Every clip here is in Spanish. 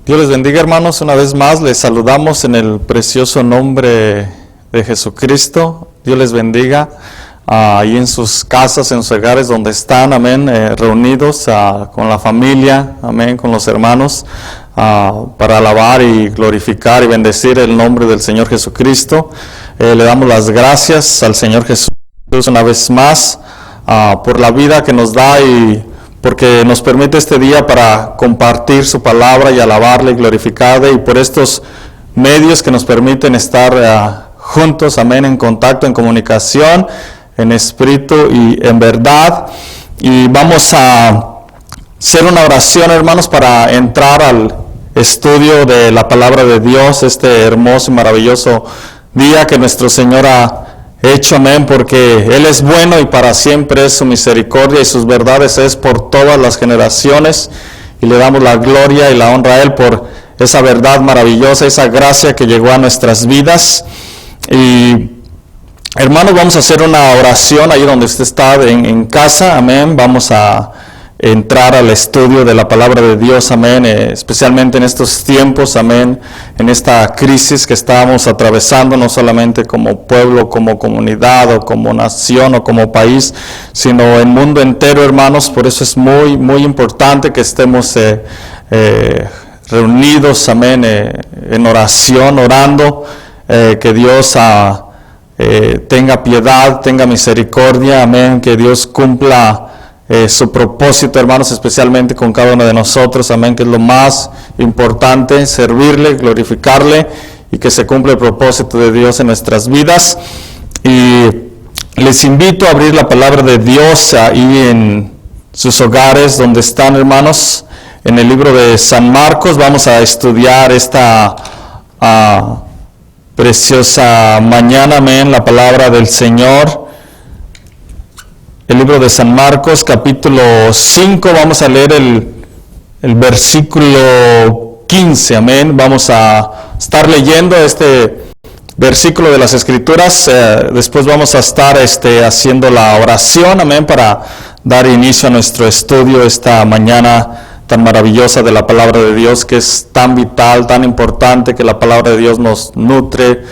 Dios les bendiga, hermanos. Una vez más les saludamos en el precioso nombre de Jesucristo. Dios les bendiga ahí en sus casas, en sus hogares donde están, amén, reunidos con la familia, amén, con los hermanos, para alabar y glorificar y bendecir el nombre del Señor Jesucristo. Le damos las gracias al Señor Jesús una vez más por la vida que nos da y porque nos permite este día para compartir su palabra y alabarle y glorificarle, y por estos medios que nos permiten estar juntos, amén, en contacto, en comunicación, en espíritu y en verdad. Y vamos a hacer una oración, hermanos, para entrar al estudio de la palabra de Dios, este hermoso y maravilloso día que nuestro Señor ha hecho, amén, porque Él es bueno y para siempre es su misericordia y sus verdades es por todas las generaciones, y le damos la gloria y la honra a Él por esa verdad maravillosa, esa gracia que llegó a nuestras vidas. Y hermanos, vamos a hacer una oración ahí donde usted está en casa, amén. Vamos a entrar al estudio de la palabra de Dios, amén, especialmente en estos tiempos, amén, en esta crisis que estamos atravesando, no solamente como pueblo, como comunidad, o como nación, o como país, sino el mundo entero, hermanos. Por eso es muy, muy importante que estemos reunidos, amén, en oración, orando, que Dios tenga piedad, tenga misericordia, amén, que Dios cumpla su propósito, hermanos, especialmente con cada uno de nosotros, amén, que es lo más importante, servirle, glorificarle, y que se cumpla el propósito de Dios en nuestras vidas. Y les invito a abrir la palabra de Dios ahí en sus hogares donde están, hermanos, en el libro de San Marcos. Vamos a estudiar esta preciosa mañana, amén, la palabra del Señor. El libro de San Marcos, capítulo 5, vamos a leer el versículo 15, amén. Vamos a estar leyendo este versículo de las Escrituras, después vamos a estar haciendo la oración, amén, para dar inicio a nuestro estudio esta mañana tan maravillosa de la palabra de Dios, que es tan vital, tan importante, que la palabra de Dios nos nutre,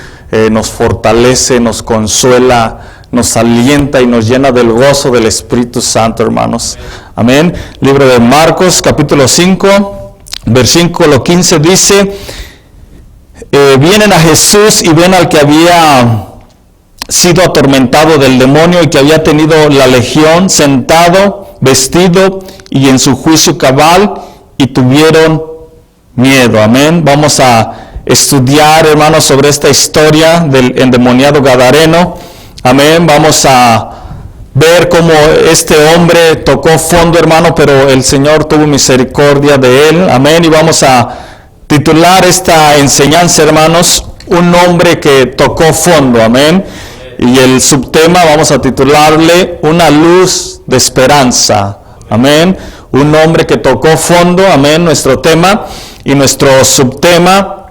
nos fortalece, nos consuela, nos alienta y nos llena del gozo del Espíritu Santo, hermanos. Amén. Libro de Marcos, capítulo 5, versículo 15 dice: vienen a Jesús y ven al que había sido atormentado del demonio y que había tenido la legión, sentado, vestido y en su juicio cabal, y tuvieron miedo. Amén. Vamos a estudiar, hermanos, sobre esta historia del endemoniado gadareno. Amén. Vamos a ver cómo este hombre tocó fondo, hermano, pero el Señor tuvo misericordia de él. Amén. Y vamos a titular esta enseñanza, hermanos, un hombre que tocó fondo. Amén. Y el subtema vamos a titularle una luz de esperanza. Amén. Un hombre que tocó fondo. Amén. Nuestro tema y nuestro subtema,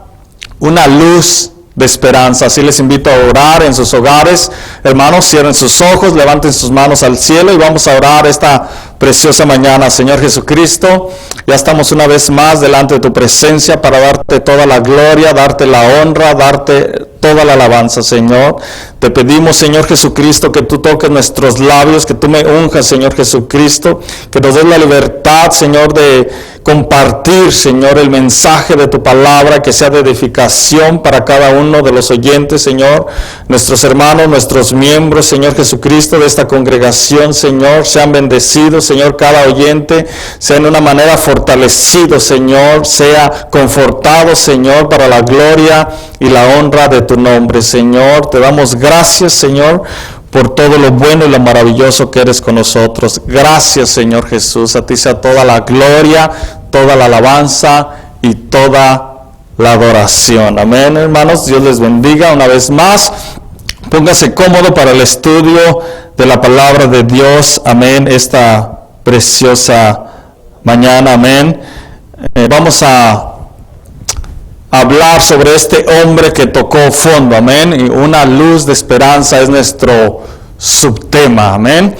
una luz de esperanza. Así les invito a orar en sus hogares, hermanos. Cierren sus ojos, levanten sus manos al cielo y vamos a orar esta preciosa mañana. Señor Jesucristo, ya estamos una vez más delante de tu presencia para darte toda la gloria, darte la honra, darte toda la alabanza, Señor. Te pedimos, Señor Jesucristo, que tú toques nuestros labios, que tú me unjas, Señor Jesucristo, que nos des la libertad, Señor, de compartir, Señor, el mensaje de tu palabra, que sea de edificación para cada uno de los oyentes, Señor. Nuestros hermanos, nuestros miembros, Señor Jesucristo, de esta congregación, Señor, sean bendecidos, Señor, cada oyente sea en una manera fortalecido, Señor, sea confortado, Señor, para la gloria y la honra de tu nombre, Señor. Te damos gracias, Señor, por todo lo bueno y lo maravilloso que eres con nosotros. Gracias, Señor Jesús. A ti sea toda la gloria, toda la alabanza y toda la adoración. Amén, hermanos. Dios les bendiga una vez más. Póngase cómodo para el estudio de la palabra de Dios. Amén. Esta preciosa mañana. Amén. Vamos a hablar sobre este hombre que tocó fondo, amén, y una luz de esperanza es nuestro subtema, amén.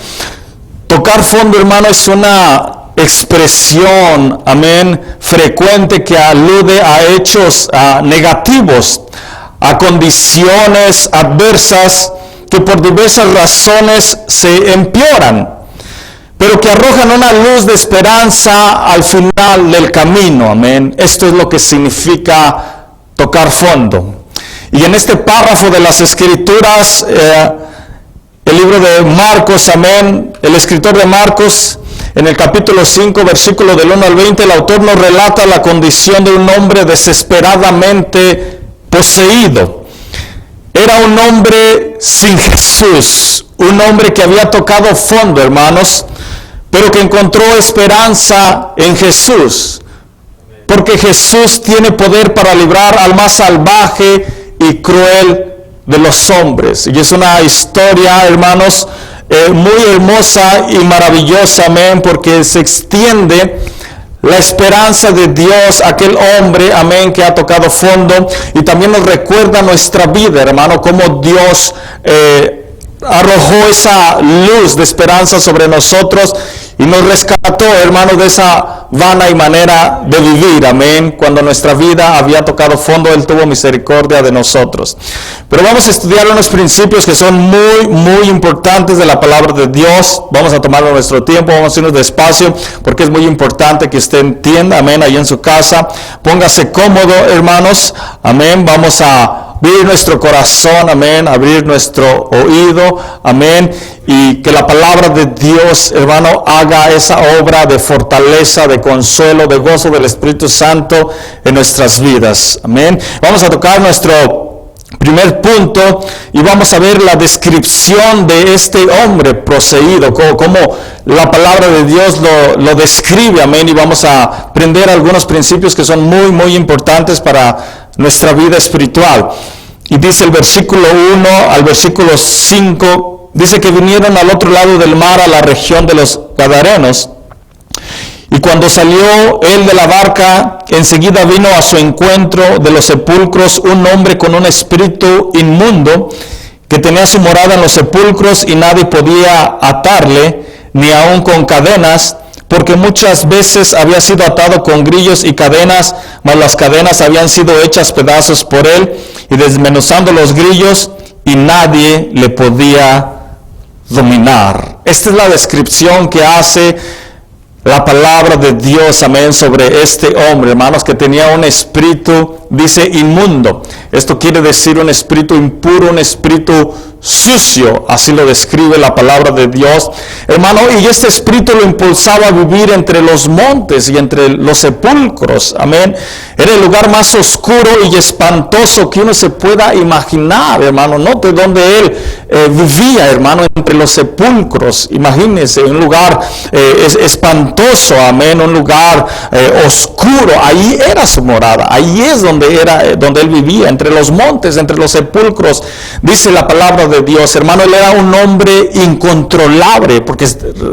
Tocar fondo, hermano, es una expresión, amén, frecuente que alude a hechos negativos, a condiciones adversas que por diversas razones se empeoran, pero que arrojan una luz de esperanza al final del camino, amén. Esto es lo que significa tocar fondo. Y en este párrafo de las Escrituras, el libro de Marcos, amén, el escritor de Marcos, en el capítulo 5, versículo del 1 al 20, el autor nos relata la condición de un hombre desesperadamente poseído. Era un hombre sin Jesús, un hombre que había tocado fondo, hermanos, pero que encontró esperanza en Jesús, porque Jesús tiene poder para librar al más salvaje y cruel de los hombres. Y es una historia, hermanos, muy hermosa y maravillosa, amén, porque se extiende la esperanza de Dios a aquel hombre, amén, que ha tocado fondo, y también nos recuerda nuestra vida, hermano, cómo Dios arrojó esa luz de esperanza sobre nosotros y nos rescató, hermano, de esa vana y manera de vivir, amén. Cuando nuestra vida había tocado fondo, Él tuvo misericordia de nosotros. Pero vamos a estudiar unos principios que son muy importantes de la palabra de Dios. Vamos a tomarlo nuestro tiempo, vamos a irnos despacio, porque es muy importante que usted entienda, amén, ahí en su casa. Póngase cómodo, hermanos, amén. Vamos a abrir nuestro corazón, amén, abrir nuestro oído, amén, y que la palabra de Dios, hermano, haga esa obra de fortaleza, de consuelo, de gozo del Espíritu Santo en nuestras vidas, amén. Vamos a tocar nuestro primer punto y vamos a ver la descripción de este hombre poseído, como la palabra de Dios lo describe, amén, y vamos a aprender algunos principios que son muy importantes para nuestra vida espiritual. Y dice el versículo 1 al versículo 5, dice que vinieron al otro lado del mar, a la región de los Gadarenos, y cuando salió él de la barca, enseguida vino a su encuentro de los sepulcros un hombre con un espíritu inmundo, que tenía su morada en los sepulcros, y nadie podía atarle, ni aun con cadenas, porque muchas veces había sido atado con grillos y cadenas, mas las cadenas habían sido hechas pedazos por él, y desmenuzando los grillos, y nadie le podía dominar. Esta es la descripción que hace la palabra de Dios, amén, sobre este hombre, hermanos, que tenía un espíritu, dice, inmundo. Esto quiere decir un espíritu impuro, un espíritu sucio, así lo describe la palabra de Dios, hermano, y este espíritu lo impulsaba a vivir entre los montes y entre los sepulcros, amén. Era el lugar más oscuro y espantoso que uno se pueda imaginar, hermano. Note donde él vivía, hermano, entre los sepulcros. Imagínense, un lugar espantoso, amén, un lugar oscuro. Ahí era su morada, ahí es donde él vivía, entre los montes, entre los sepulcros, dice la palabra de Dios, hermano. Él era un hombre incontrolable, porque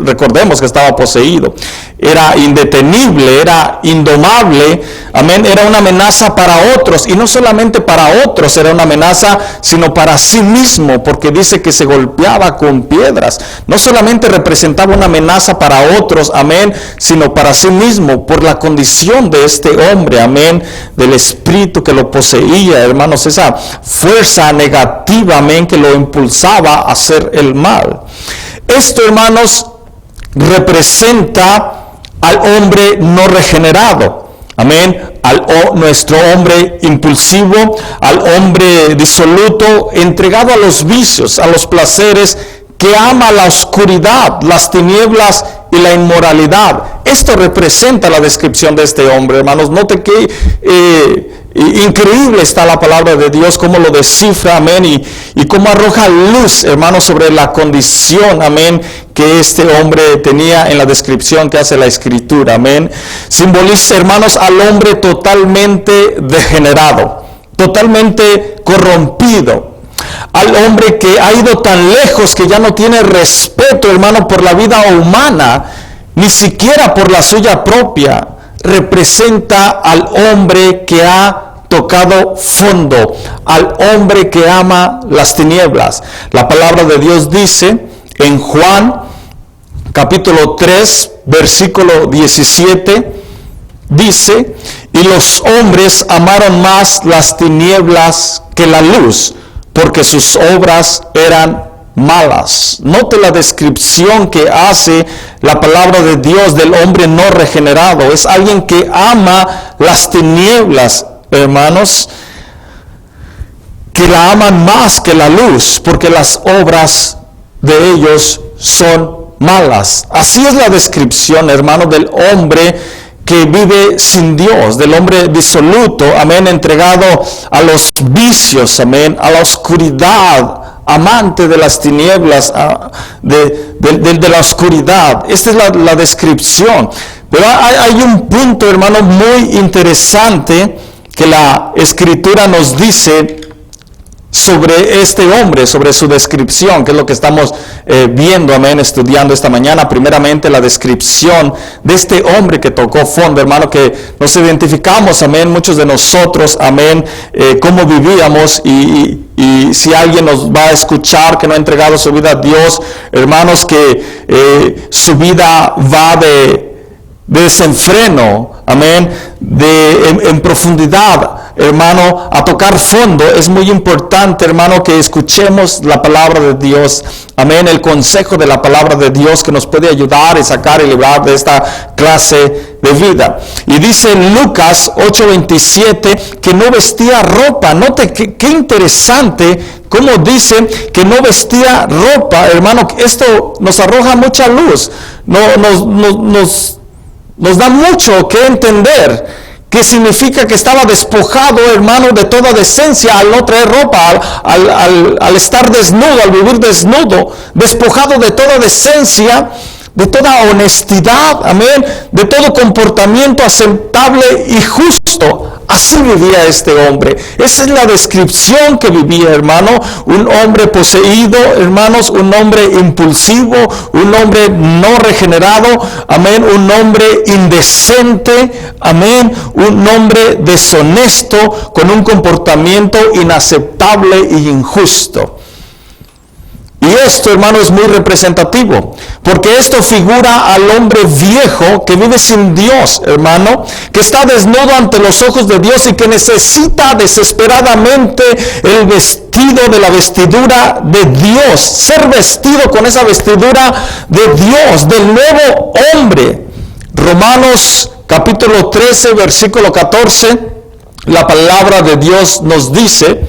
recordemos que estaba poseído. Era indetenible, era indomable, amén. Era una amenaza para otros, y no solamente para otros era una amenaza, sino para sí mismo, porque dice que se golpeaba con piedras. No solamente representaba una amenaza para otros, amén, sino para sí mismo, por la condición de este hombre, amén, del espíritu que lo poseía, hermanos, esa fuerza negativa, amén, que lo impulsaba a hacer el mal. Esto, hermanos, representa al hombre no regenerado, amén, nuestro hombre impulsivo, al hombre disoluto, entregado a los vicios, a los placeres, que ama la oscuridad, las tinieblas y la inmoralidad. Esto representa la descripción de este hombre, hermanos. Note que increíble está la palabra de Dios, cómo lo descifra, amén, y cómo arroja luz, hermanos, sobre la condición, amén, que este hombre tenía en la descripción que hace la Escritura, amén. Simboliza, hermanos, al hombre totalmente degenerado, totalmente corrompido, al hombre que ha ido tan lejos que ya no tiene respeto, hermano, por la vida humana, ni siquiera por la suya propia. Representa al hombre que ha tocado fondo, al hombre que ama las tinieblas. La palabra de Dios dice en Juan capítulo 3, versículo 17, dice, y los hombres amaron más las tinieblas que la luz, porque sus obras eran malas. Note la descripción que hace la palabra de Dios del hombre no regenerado. Es alguien que ama las tinieblas, hermanos, que la aman más que la luz, porque las obras de ellos son malas. Así es la descripción, hermano, del hombre que vive sin Dios, del hombre disoluto, amén, entregado a los vicios, amén, a la oscuridad, amante de las tinieblas, de la oscuridad. Esta es la descripción. Pero hay un punto, hermano, muy interesante que la Escritura nos dice sobre este hombre, sobre su descripción, que es lo que estamos viendo, amén, estudiando esta mañana. Primeramente la descripción de este hombre que tocó fondo, hermano, que nos identificamos, amén, muchos de nosotros, amén, cómo vivíamos, y si alguien nos va a escuchar que no ha entregado su vida a Dios, hermanos, que su vida va de desenfreno, amén, en profundidad, hermano, a tocar fondo. Es muy importante, hermano, que escuchemos la palabra de Dios, amén, el consejo de la palabra de Dios que nos puede ayudar y sacar y librar de esta clase de vida. Y dice en Lucas 8:27 que no vestía ropa. Note qué interesante cómo dice que no vestía ropa, hermano. Esto nos arroja mucha luz, nos da mucho que entender. ¿Qué significa? Que estaba despojado, hermano, de toda decencia al no traer ropa, al estar desnudo, al vivir desnudo, despojado de toda decencia, de toda honestidad, amén, de todo comportamiento aceptable y justo. Así vivía este hombre. Esa es la descripción que vivía, hermano. Un hombre poseído, hermanos, un hombre impulsivo, un hombre no regenerado, amén, un hombre indecente, amén, un hombre deshonesto, con un comportamiento inaceptable y injusto. Y esto, hermano, es muy representativo, porque esto figura al hombre viejo que vive sin Dios, hermano, que está desnudo ante los ojos de Dios y que necesita desesperadamente el vestido de la vestidura de Dios, ser vestido con esa vestidura de Dios, del nuevo hombre. Romanos capítulo 13, versículo 14, la palabra de Dios nos dice,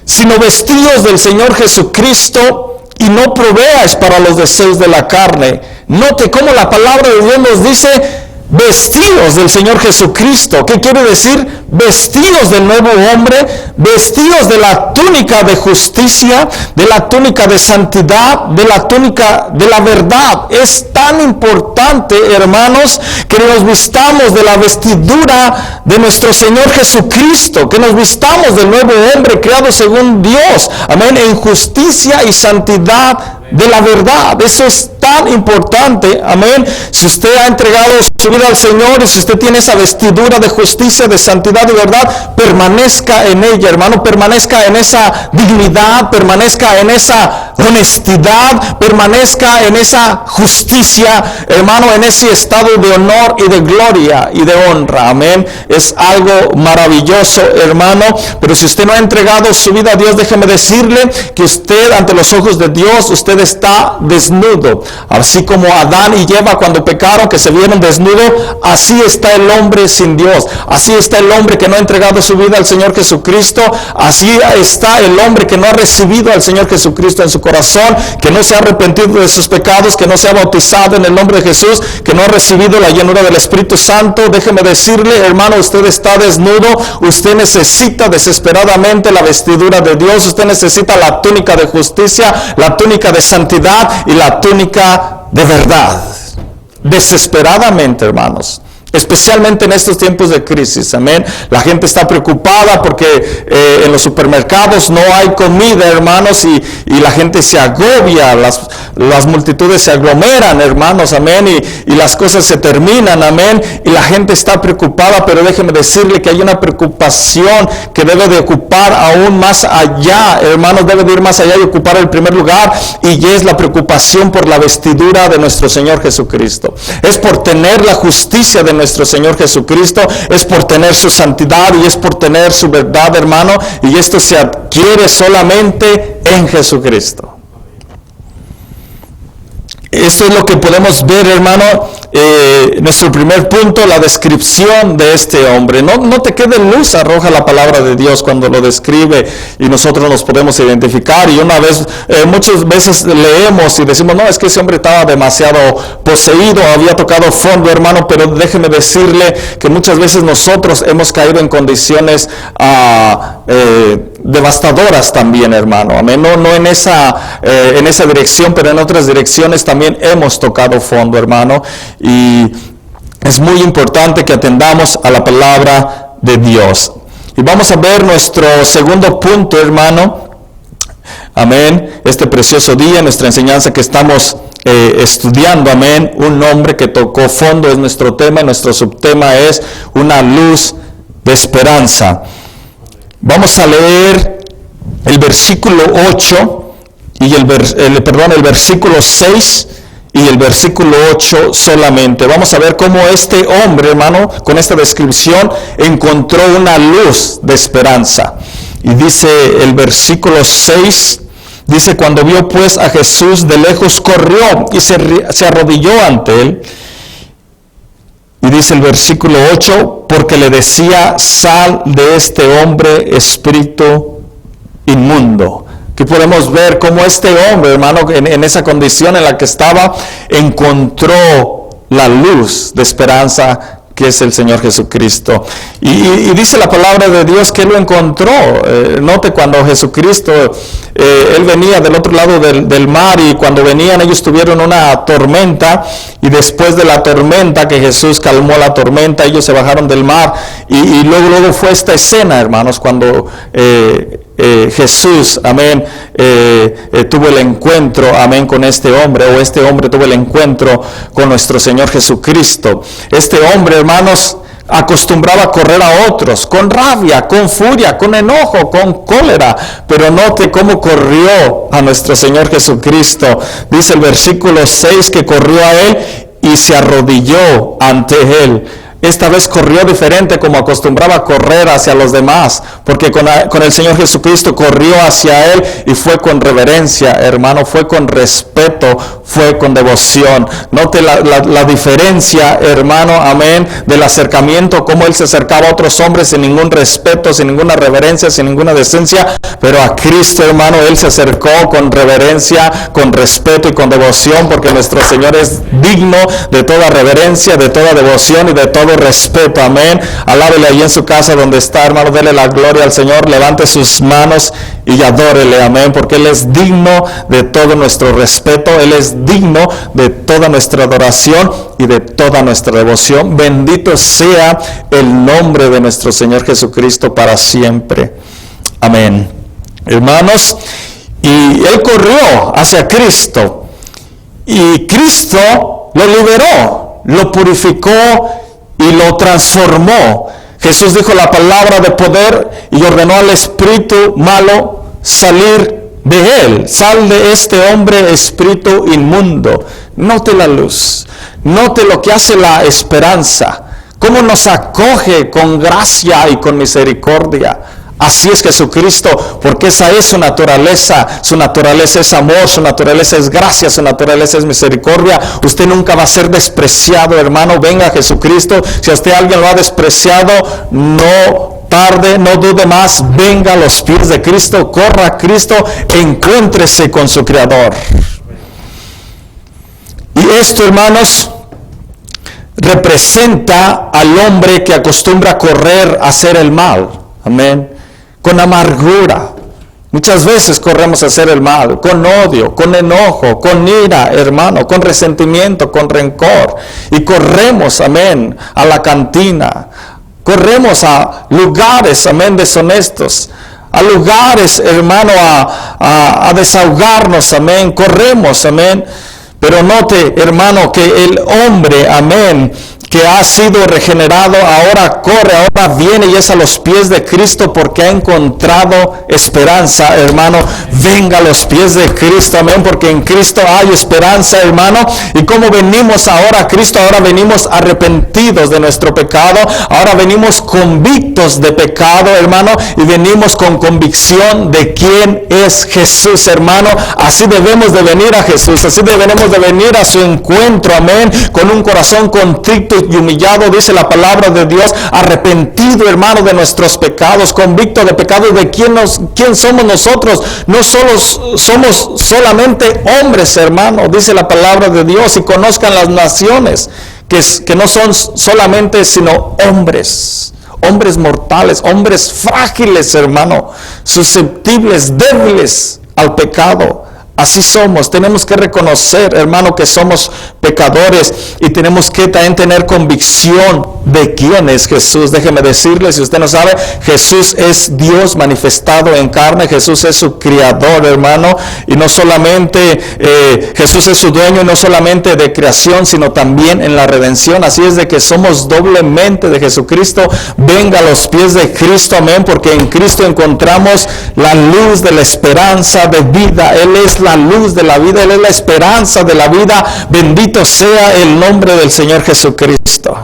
sino vestidos del Señor Jesucristo, y no proveáis para los deseos de la carne. Note cómo la palabra de Dios nos dice vestidos del Señor Jesucristo. ¿Qué quiere decir? Vestidos del nuevo hombre, vestidos de la túnica de justicia, de la túnica de santidad, de la túnica de la verdad. Es tan importante, hermanos, que nos vistamos de la vestidura de nuestro Señor Jesucristo, que nos vistamos del nuevo hombre creado según Dios, amén, en justicia y santidad de la verdad. Eso es tan importante, amén. Si usted ha entregado su vida al Señor y si usted tiene esa vestidura de justicia, de santidad y verdad, permanezca en ella, hermano, permanezca en esa dignidad, permanezca en esa honestidad, permanezca en esa justicia, hermano, en ese estado de honor y de gloria y de honra, amén. Es algo maravilloso, hermano. Pero si usted no ha entregado su vida a Dios, déjeme decirle que usted, ante los ojos de Dios, usted está desnudo. Así como Adán y Eva cuando pecaron, que se vieron desnudos, así está el hombre sin Dios. Así está el hombre que no ha entregado su vida al Señor Jesucristo. Así está el hombre que no ha recibido al Señor Jesucristo en su corazón, que no se ha arrepentido de sus pecados, que no se ha bautizado en el nombre de Jesús, que no ha recibido la llenura del Espíritu Santo. Déjeme decirle, hermano, usted está desnudo. Usted necesita desesperadamente la vestidura de Dios. Usted necesita la túnica de justicia, la túnica de santidad y la túnica de verdad. Desesperadamente, hermanos. Especialmente en estos tiempos de crisis, amén. La gente está preocupada porque en los supermercados no hay comida, hermanos, y la gente se agobia, las multitudes se aglomeran, hermanos, amén, y las cosas se terminan, amén, y la gente está preocupada, pero déjeme decirle que hay una preocupación que debe de ocupar aún más allá, hermanos, debe de ir más allá y ocupar el primer lugar, y es la preocupación por la vestidura de nuestro Señor Jesucristo. Es por tener la justicia de nuestro Señor Jesucristo, es por tener su santidad y es por tener su verdad, hermano, y esto se adquiere solamente en Jesucristo. Esto es lo que podemos ver, hermano, nuestro primer punto, la descripción de este hombre. No te quede luz, arroja la palabra de Dios cuando lo describe y nosotros nos podemos identificar. Y muchas veces leemos y decimos, no, es que ese hombre estaba demasiado poseído, había tocado fondo, hermano, pero déjeme decirle que muchas veces nosotros hemos caído en condiciones devastadoras también, hermano, amén. No en esa dirección, pero en otras direcciones también hemos tocado fondo, hermano, y es muy importante que atendamos a la palabra de Dios. Y vamos a ver nuestro segundo punto, hermano, amén, este precioso día, nuestra enseñanza que estamos estudiando, amén, un hombre que tocó fondo es nuestro tema, y nuestro subtema es una luz de esperanza. Vamos a leer el versículo 8 y el versículo 6 y el versículo 8 solamente. Vamos a ver cómo este hombre, hermano, con esta descripción, encontró una luz de esperanza. Y dice el versículo 6, dice, cuando vio pues a Jesús de lejos, corrió y se arrodilló ante él. Y dice el versículo 8, porque le decía, sal de este hombre, espíritu inmundo. Aquí podemos ver cómo este hombre, hermano, en esa condición en la que estaba, encontró la luz de esperanza que es el Señor Jesucristo. Y dice la palabra de Dios que él lo encontró. Note cuando Jesucristo, él venía del otro lado del mar, y cuando venían ellos tuvieron una tormenta, y después de la tormenta, que Jesús calmó la tormenta, ellos se bajaron del mar, y luego fue esta escena, hermanos, cuando Jesús, amén, tuvo el encuentro, amén, con este hombre, o este hombre tuvo el encuentro con nuestro Señor Jesucristo. Este hombre, hermanos, acostumbraba a correr a otros con rabia, con furia, con enojo, con cólera, pero note cómo corrió a nuestro Señor Jesucristo. Dice el versículo 6 que corrió a él y se arrodilló ante él. Esta vez corrió diferente como acostumbraba a correr hacia los demás, porque con el Señor Jesucristo corrió hacia él y fue con reverencia, hermano, fue con respeto, fue con devoción. Note la diferencia, hermano, amén, del acercamiento, cómo él se acercaba a otros hombres sin ningún respeto, sin ninguna reverencia, sin ninguna decencia, pero a Cristo, hermano, él se acercó con reverencia, con respeto y con devoción, porque nuestro Señor es digno de toda reverencia, de toda devoción y de todo respeto, amén. Alábele ahí en su casa donde está, hermano, dele la gloria al Señor, levante sus manos y adórele, amén, porque Él es digno de todo nuestro respeto, Él es digno de toda nuestra adoración y de toda nuestra devoción. Bendito sea el nombre de nuestro Señor Jesucristo para siempre, amén. Hermanos, y Él corrió hacia Cristo, y Cristo lo liberó, lo purificó y lo transformó. Jesús dijo la palabra de poder y ordenó al espíritu malo salir de él. Sal de este hombre, espíritu inmundo. Note la luz, note lo que hace la esperanza, cómo nos acoge con gracia y con misericordia. Así es Jesucristo, porque esa es su naturaleza es amor, su naturaleza es gracia, su naturaleza es misericordia. Usted nunca va a ser despreciado, hermano. Venga a Jesucristo. Si a usted alguien lo ha despreciado, no tarde, no dude más, venga a los pies de Cristo, corra a Cristo, encuéntrese con su Creador. Y esto, hermanos, representa al hombre que acostumbra a correr a hacer el mal, amén, con amargura, Muchas veces corremos a hacer el mal, con odio, con enojo, con ira, hermano, con resentimiento, con rencor. Y corremos, amén, a la cantina. Corremos a lugares, amén, deshonestos. A lugares, hermano, a desahogarnos, amén. Corremos, amén. Pero note, hermano, que el hombre, amén, que ha sido regenerado, ahora corre, ahora viene y es a los pies de Cristo porque ha encontrado esperanza, hermano. Venga a los pies de Cristo, amén, porque en Cristo hay esperanza, hermano. Y como venimos ahora a Cristo, ahora venimos arrepentidos de nuestro pecado, ahora venimos convictos de pecado, hermano, y venimos con convicción de quién es Jesús, hermano. Así debemos de venir a Jesús, así debemos de venir a su encuentro, amén, con un corazón contrito y humillado, dice la palabra de Dios, arrepentido, hermano, de nuestros pecados, convicto de pecados, de quién somos nosotros. No solo somos solamente hombres, hermano, dice la palabra de Dios, y conozcan las naciones que no son solamente sino hombres mortales, hombres frágiles, hermano, susceptibles, débiles al pecado. Así somos. Tenemos que reconocer, hermano, que somos pecadores y tenemos que también tener convicción de quién es Jesús. Déjeme decirle, si usted no sabe, Jesús es Dios manifestado en carne. Jesús es su creador, hermano, y no solamente Jesús es su dueño, y no solamente de creación, sino también en la redención. Así es de que somos doblemente de Jesucristo. Venga a los pies de Cristo, amén, porque en Cristo encontramos la luz de la esperanza de vida. Él es la luz de la vida, Él es la esperanza de la vida. Bendito sea el nombre del Señor Jesucristo.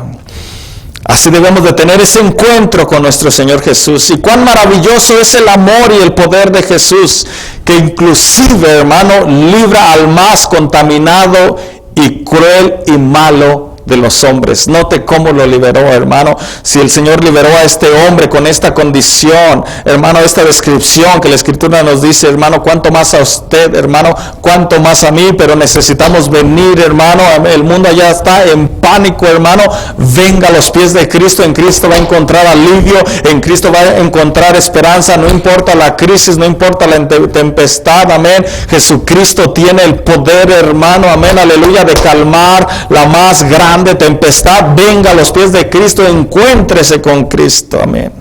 Así debemos de tener ese encuentro con nuestro Señor Jesús. Y cuán maravilloso es el amor y el poder de Jesús, que inclusive, hermano, libra al más contaminado y cruel y malo de los hombres. Note cómo lo liberó, hermano. Si el Señor liberó a este hombre con esta condición, hermano, esta descripción que la Escritura nos dice, hermano, cuánto más a usted, hermano, cuánto más a mí. Pero necesitamos venir, hermano. El mundo ya está en pánico, hermano. Venga a los pies de Cristo. En Cristo va a encontrar alivio, en Cristo va a encontrar esperanza. No importa la crisis, no importa la tempestad, amén. Jesucristo tiene el poder, hermano, amén, aleluya, de calmar la más grande tempestad. Venga a los pies de Cristo, encuéntrese con Cristo, amén.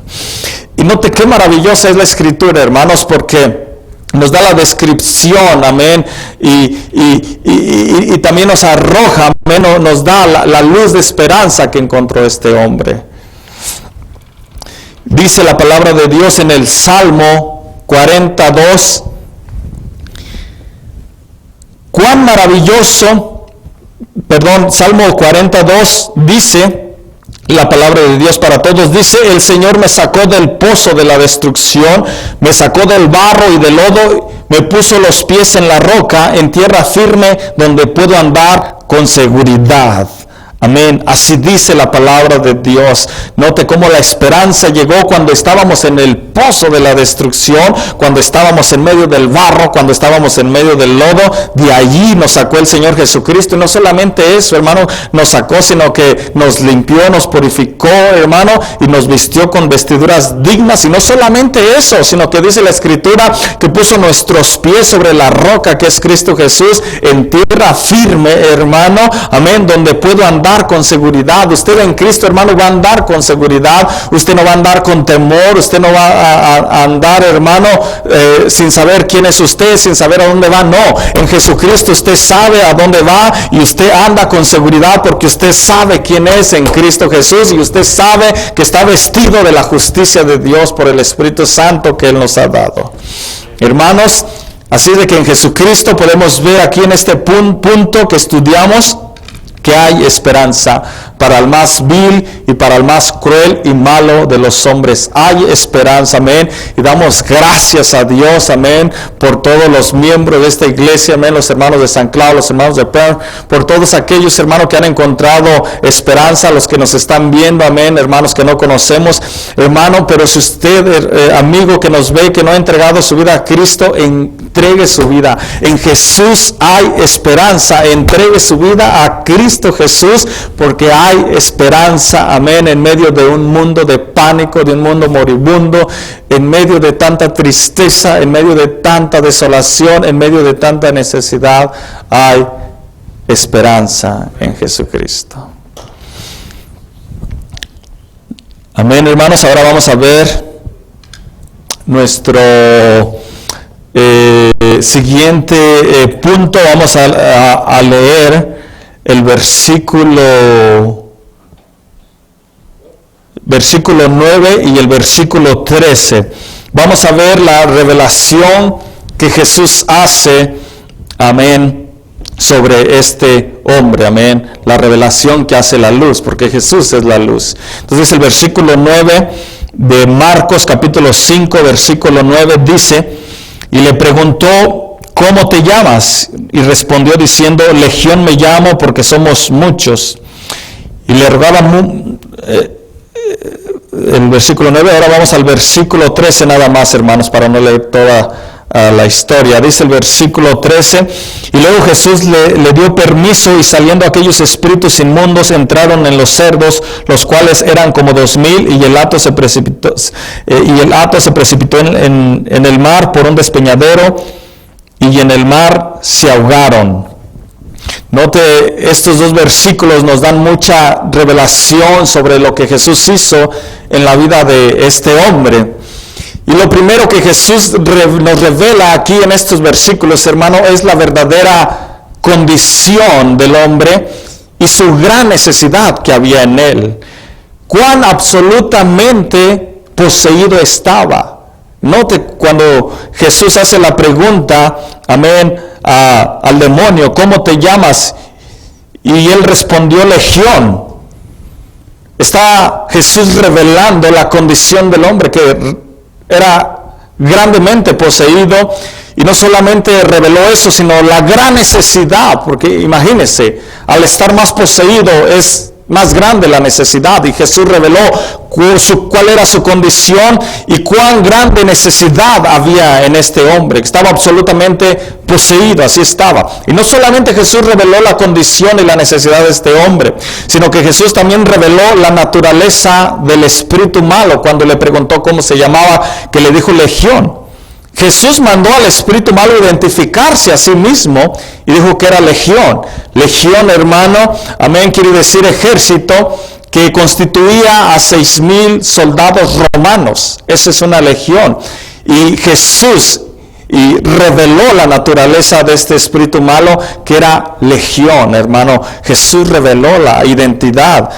Y note qué maravillosa es la Escritura, hermanos, porque nos da la descripción, amén, y también nos arroja, amén, nos da la luz de esperanza que encontró este hombre. Dice la palabra de Dios en el Salmo 42, cuán maravilloso, Salmo 42 dice, la palabra de Dios para todos, dice, el Señor me sacó del pozo de la destrucción, me sacó del barro y del lodo, me puso los pies en la roca, en tierra firme, donde puedo andar con seguridad. Amén. Así dice la palabra de Dios. Note cómo la esperanza llegó cuando estábamos en el pozo de la destrucción, cuando estábamos en medio del barro, cuando estábamos en medio del lodo. De allí nos sacó el Señor Jesucristo. Y no solamente eso, hermano, nos sacó, sino que nos limpió, nos purificó, hermano, y nos vistió con vestiduras dignas. Y no solamente eso, sino que dice la Escritura que puso nuestros pies sobre la roca que es Cristo Jesús, en tierra firme, hermano, amén, donde puedo andar con seguridad. Usted en Cristo, hermano, va a andar con seguridad. Usted no va a andar con temor. Usted no va a andar, hermano, sin saber quién es usted, sin saber a dónde va. No, en Jesucristo usted sabe a dónde va y usted anda con seguridad porque usted sabe quién es en Cristo Jesús y usted sabe que está vestido de la justicia de Dios por el Espíritu Santo que Él nos ha dado. Hermanos, así de que en Jesucristo podemos ver aquí en este punto que estudiamos que hay esperanza para el más vil y para el más cruel y malo de los hombres. Hay esperanza, amén. Y damos gracias a Dios, amén, por todos los miembros de esta iglesia, amén, los hermanos de San Cloud, los hermanos de Perth, por todos aquellos hermanos que han encontrado esperanza, los que nos están viendo, amén, hermanos que no conocemos, hermano, pero si usted, amigo que nos ve, que no ha entregado su vida a Cristo, entregue su vida. En Jesús hay esperanza. Entregue su vida a Cristo Jesús, porque hay esperanza, amén, en medio de un mundo de pánico, de un mundo moribundo, en medio de tanta tristeza, en medio de tanta desolación, en medio de tanta necesidad, hay esperanza en Jesucristo. Amén, hermanos. Ahora vamos a ver nuestro siguiente punto. Vamos a leer el versículo 9 y el versículo 13. Vamos a ver la revelación que Jesús hace, amén, sobre este hombre, amén, la revelación que hace la luz, porque Jesús es la luz. Entonces el versículo 9 de Marcos capítulo 5, versículo 9 dice: y le preguntó, ¿cómo te llamas? Y respondió diciendo, Legión me llamo, porque somos muchos. Y le rogaban el versículo 9, ahora vamos al versículo 13 nada más, hermanos, para no leer toda la historia. Dice el versículo 13, y luego Jesús le dio permiso, y saliendo aquellos espíritus inmundos entraron en los cerdos, los cuales eran como 2,000, y el hato se precipitó en el mar por un despeñadero, y en el mar se ahogaron. Note, estos dos versículos nos dan mucha revelación sobre lo que Jesús hizo en la vida de este hombre. Y lo primero que Jesús nos revela aquí en estos versículos, hermano, es la verdadera condición del hombre y su gran necesidad que había en él. Cuán absolutamente poseído estaba. Note cuando Jesús hace la pregunta, amén, al demonio, ¿cómo te llamas? Y él respondió, Legión. Está Jesús revelando la condición del hombre, que era grandemente poseído, y no solamente reveló eso, sino la gran necesidad, porque imagínense, al estar más poseído es más grande la necesidad, y Jesús reveló cuál era su condición y cuán grande necesidad había en este hombre, que estaba absolutamente poseído, así estaba. Y no solamente Jesús reveló la condición y la necesidad de este hombre, sino que Jesús también reveló la naturaleza del espíritu malo, cuando le preguntó cómo se llamaba, que le dijo Legión. Jesús mandó al espíritu malo identificarse a sí mismo y dijo que era legión. Legión, hermano, amén, quiere decir ejército, que constituía a 6,000 soldados romanos. Esa es una legión. Y Jesús reveló la naturaleza de este espíritu malo, que era legión, hermano. Jesús reveló la identidad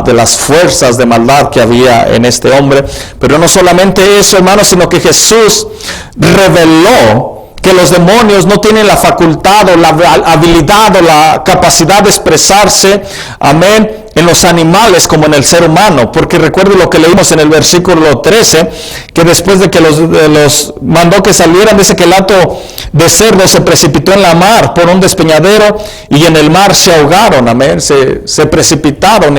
de las fuerzas de maldad que había en este hombre. Pero no solamente eso, hermano, sino que Jesús reveló que los demonios no tienen la facultad o la habilidad o la capacidad de expresarse, amén, en los animales como en el ser humano, porque recuerde lo que leímos en el versículo 13, que después de que los mandó que salieran, dice que el hato de cerdo se precipitó en la mar por un despeñadero, y en el mar se ahogaron, amén, se precipitaron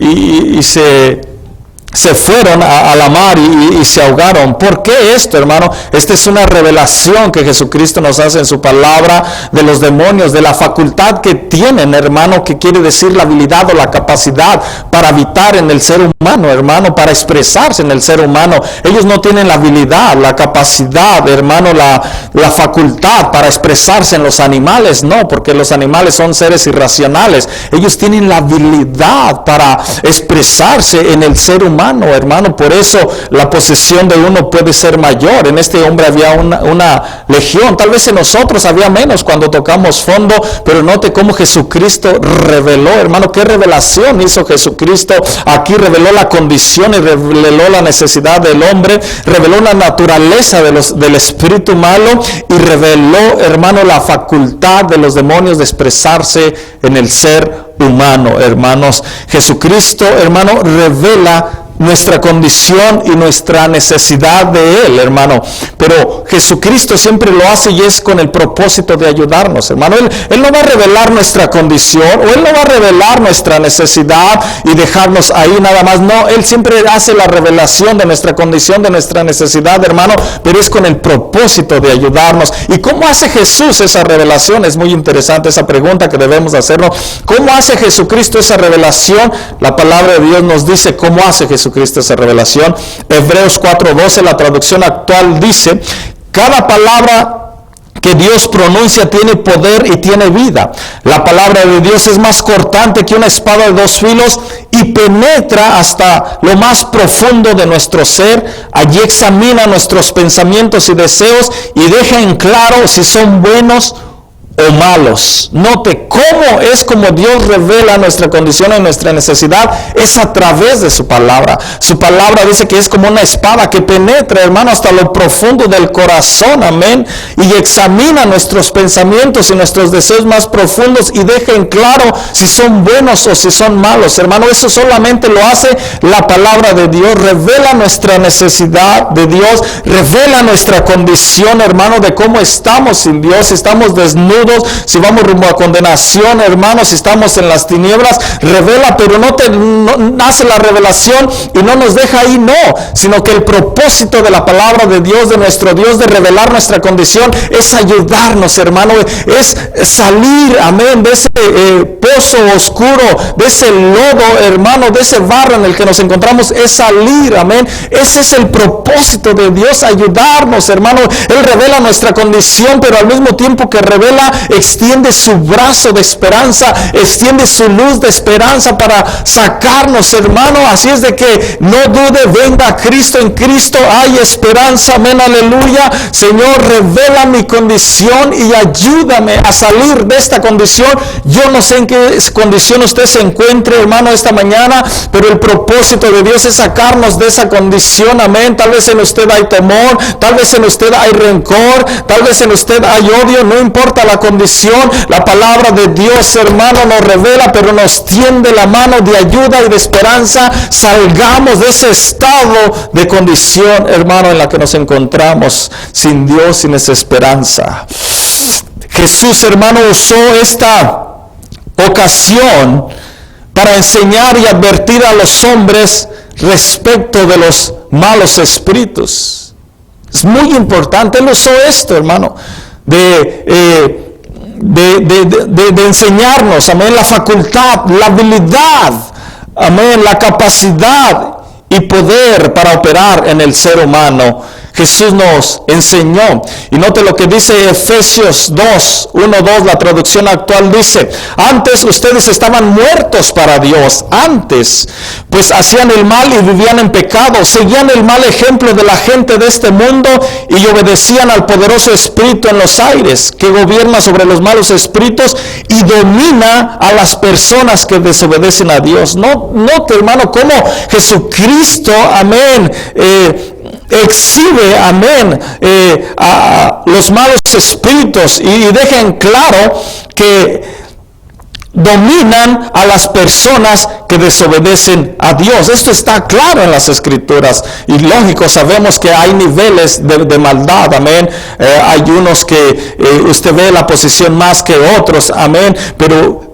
y se fueron a la mar y se ahogaron. ¿Por qué esto, hermano? Esta es una revelación que Jesucristo nos hace en su palabra de los demonios, de la facultad que tienen, hermano, que quiere decir la habilidad o la capacidad para habitar en el ser humano, hermano, para expresarse en el ser humano. Ellos no tienen la habilidad, la capacidad, hermano, la facultad para expresarse en los animales, no, porque los animales son seres irracionales. Ellos tienen la habilidad para expresarse en el ser humano, hermano. Por eso la posesión de uno puede ser mayor. En este hombre había una legión. Tal vez en nosotros había menos cuando tocamos fondo, pero note cómo Jesucristo reveló, hermano, qué revelación hizo Jesucristo. Aquí reveló la condición y reveló la necesidad del hombre, reveló la naturaleza del espíritu malo, y reveló, hermano, la facultad de los demonios de expresarse en el ser humano, hermanos. Jesucristo, hermano, revela nuestra condición y nuestra necesidad de Él, hermano. Pero Jesucristo siempre lo hace y es con el propósito de ayudarnos, hermano. Él no va a revelar nuestra condición, o Él no va a revelar nuestra necesidad y dejarnos ahí nada más. No, Él siempre hace la revelación de nuestra condición, de nuestra necesidad, hermano, pero es con el propósito de ayudarnos. ¿Y cómo hace Jesús esa revelación? Es muy interesante esa pregunta que debemos hacernos. ¿Cómo hace Jesucristo esa revelación? La palabra de Dios nos dice cómo hace Jesucristo esa revelación. Hebreos 4:12, la traducción actual dice: cada palabra que Dios pronuncia tiene poder y tiene vida. La palabra de Dios es más cortante que una espada de dos filos y penetra hasta lo más profundo de nuestro ser. Allí examina nuestros pensamientos y deseos y deja en claro si son buenos o malos. Note cómo es como Dios revela nuestra condición y nuestra necesidad. Es a través de su palabra. Su palabra dice que es como una espada que penetra, hermano, hasta lo profundo del corazón, amén, y examina nuestros pensamientos y nuestros deseos más profundos y deja en claro si son buenos o si son malos, hermano. Eso solamente lo hace la palabra de Dios. Revela nuestra necesidad de Dios, revela nuestra condición, hermano, de cómo estamos sin Dios, si estamos desnudos, si vamos rumbo a condenación, hermanos, si estamos en las tinieblas. Revela, pero no hace la revelación y no nos deja ahí, no, sino que el propósito de la palabra de Dios, de nuestro Dios, de revelar nuestra condición, es ayudarnos, hermano, es salir, amén, de ese pozo oscuro, de ese lodo, hermano, de ese barro en el que nos encontramos, es salir, amén. Ese es el propósito de Dios, ayudarnos, hermano. Él revela nuestra condición, pero al mismo tiempo que revela, extiende su brazo de esperanza, extiende su luz de esperanza para sacarnos, hermano. Así es de que no dude, venga a Cristo, en Cristo hay esperanza, amén, aleluya. Señor, revela mi condición y ayúdame a salir de esta condición. Yo no sé en qué condición usted se encuentre, hermano, esta mañana, pero el propósito de Dios es sacarnos de esa condición, amén. Tal vez en usted hay temor, tal vez en usted hay rencor, tal vez en usted hay odio, no importa la condición, la palabra de Dios, hermano, nos revela, pero nos tiende la mano de ayuda y de esperanza. Salgamos de ese estado de condición, hermano, en la que nos encontramos, sin Dios, sin esa esperanza. Jesús, hermano, usó esta ocasión para enseñar y advertir a los hombres respecto de los malos espíritus. Es muy importante. Él usó esto, hermano, de enseñarnos, amén, la facultad, la habilidad, amén, la capacidad y poder para operar en el ser humano. Jesús nos enseñó. Y note lo que dice Efesios 2:1-2, la traducción actual dice: antes ustedes estaban muertos para Dios, antes, pues hacían el mal y vivían en pecado, seguían el mal ejemplo de la gente de este mundo y obedecían al poderoso espíritu en los aires, que gobierna sobre los malos espíritus y domina a las personas que desobedecen a Dios. Note, hermano, cómo Jesucristo, amén, exhibe, amén, a los malos espíritus y deja en claro que dominan a las personas que desobedecen a Dios. Esto está claro en las Escrituras. Y lógico, sabemos que hay niveles de maldad, amén. Hay unos que usted ve la posición más que otros, amén. Pero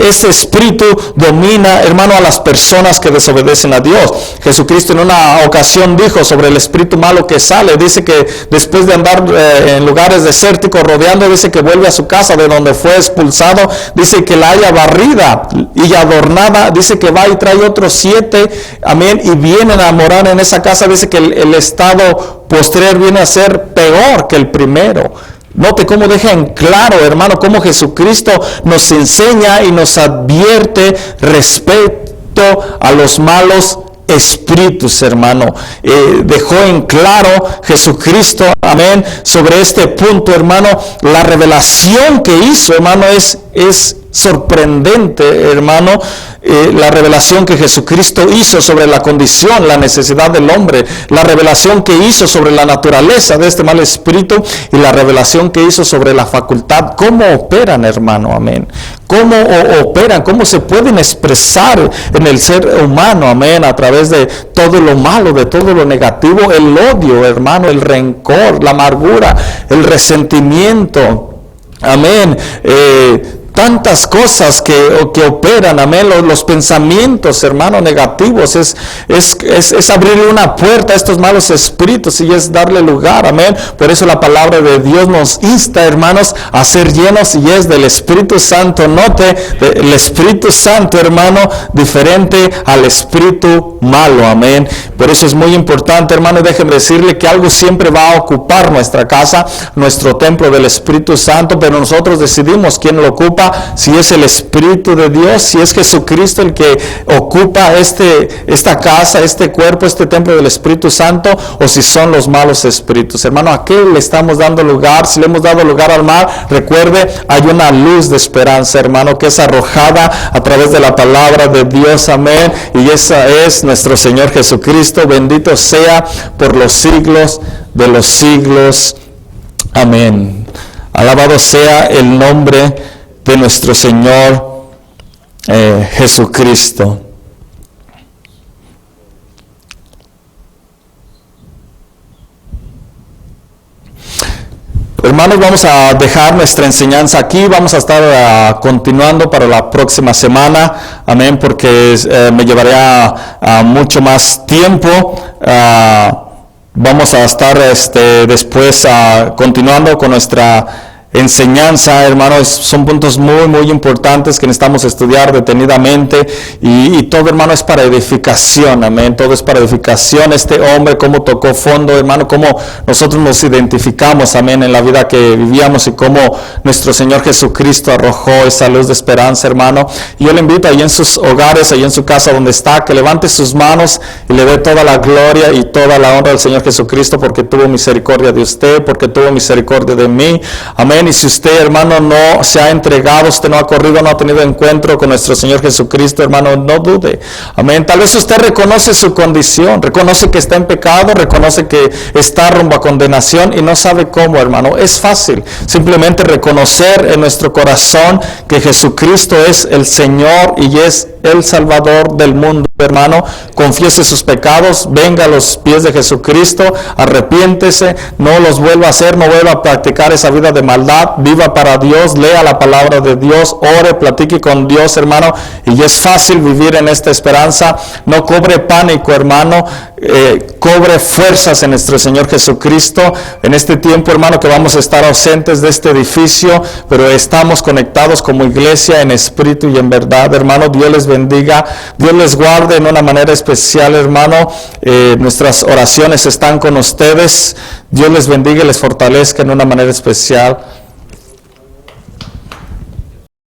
ese espíritu domina, hermano, a las personas que desobedecen a Dios. Jesucristo en una ocasión dijo sobre el espíritu malo que sale, dice que después de andar en lugares desérticos rodeando, dice que vuelve a su casa de donde fue expulsado, dice que la haya barrida y adornada, dice que va y trae otros 7, amén, y vienen a morar en esa casa. Dice que el estado posterior viene a ser peor que el primero. Note cómo deja en claro, hermano, cómo Jesucristo nos enseña y nos advierte respecto a los malos espíritus, hermano. Dejó en claro Jesucristo, amén, sobre este punto, hermano. La revelación que hizo, hermano, es sorprendente, hermano, la revelación que Jesucristo hizo sobre la condición, la necesidad del hombre, la revelación que hizo sobre la naturaleza de este mal espíritu y la revelación que hizo sobre la facultad. ¿Cómo operan, hermano? Amén. ¿Cómo operan? ¿Cómo se pueden expresar en el ser humano? Amén. A través de todo lo malo, de todo lo negativo, el odio, hermano, el rencor, la amargura, el resentimiento. Amén. Tantas cosas que operan, amén, los pensamientos, hermano, negativos, es abrirle una puerta a estos malos espíritus y es darle lugar, amén. Por eso la palabra de Dios nos insta, hermanos, a ser llenos y es del Espíritu Santo. Note, el Espíritu Santo, hermano, diferente al espíritu malo, amén. Por eso es muy importante, hermano, déjenme decirle que algo siempre va a ocupar nuestra casa, nuestro templo del Espíritu Santo, pero nosotros decidimos quién lo ocupa, si es el Espíritu de Dios, si es Jesucristo el que ocupa esta casa, este cuerpo, este templo del Espíritu Santo, o si son los malos espíritus. Hermano, ¿a qué le estamos dando lugar? Si le hemos dado lugar al mal, recuerde, hay una luz de esperanza, hermano, que es arrojada a través de la palabra de Dios, amén, y esa es nuestro Señor Jesucristo. Bendito sea por los siglos de los siglos, amén. Alabado sea el nombre de nuestro Señor Jesucristo. Hermanos, vamos a dejar nuestra enseñanza aquí, vamos a estar continuando para la próxima semana, amén, porque me llevaría mucho más tiempo. Vamos a estar después continuando con nuestra enseñanza, hermanos. Son puntos muy, muy importantes que necesitamos estudiar detenidamente y todo, hermano, es para edificación, amén, todo es para edificación. Este hombre, cómo tocó fondo, hermano, cómo nosotros nos identificamos, amén, en la vida que vivíamos y cómo nuestro Señor Jesucristo arrojó esa luz de esperanza, hermano. Y yo le invito ahí en sus hogares, ahí en su casa donde está, que levante sus manos y le dé toda la gloria y toda la honra al Señor Jesucristo, porque tuvo misericordia de usted, porque tuvo misericordia de mí, amén. Y si usted, hermano, no se ha entregado, usted no ha corrido, no ha tenido encuentro con nuestro Señor Jesucristo, hermano, no dude, amén. Tal vez usted reconoce su condición, reconoce que está en pecado, reconoce que está rumbo a condenación y no sabe cómo, hermano. Es fácil, simplemente reconocer en nuestro corazón que Jesucristo es el Señor y es el Salvador del mundo, hermano. Confiese sus pecados, venga a los pies de Jesucristo, arrepiéntese, no los vuelva a hacer, no vuelva a practicar esa vida de maldad, viva para Dios, lea la palabra de Dios, ore, platique con Dios, hermano, y es fácil vivir en esta esperanza. No cobre pánico, hermano, cobre fuerzas en nuestro Señor Jesucristo. En este tiempo, hermano, que vamos a estar ausentes de este edificio, pero estamos conectados como iglesia en espíritu y en verdad, hermano. Dios les bendiga, Dios les guarde en una manera especial, hermano. Nuestras oraciones están con ustedes. Dios les bendiga y les fortalezca en una manera especial.